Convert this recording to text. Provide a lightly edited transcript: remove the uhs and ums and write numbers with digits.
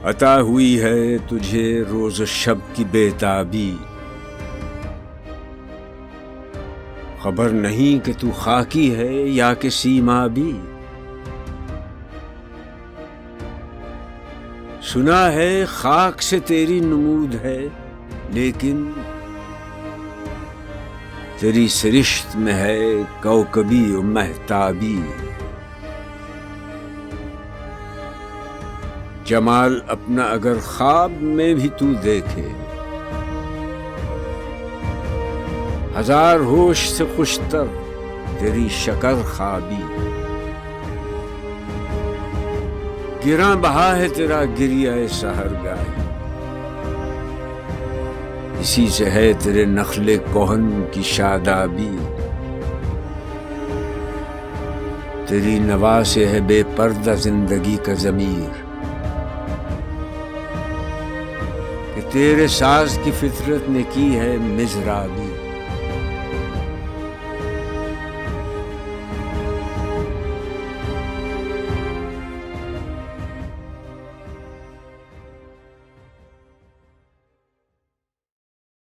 عطا ہوئی ہے تجھے روز و شب کی بےتابی، خبر نہیں کہ تو خاکی ہے یا کہ سیمابی۔ سنا ہے خاک سے تیری نمود ہے، لیکن تیری سرشت میں ہے کوکبی و مہتابی۔ جمال اپنا اگر خواب میں بھی تو دیکھے، ہزار ہوش سے خوشتر تیری شکر خوابی۔ گراں بہا ہے تیرا گریہ سحرگاہی، اسی سے ہے تیرے نخل کہن کی شادابی۔ تیری نوا سے ہے بے پردہ زندگی کا ضمیر، کہ تیرے ساز کی فطرت نے کی ہے مضرابی۔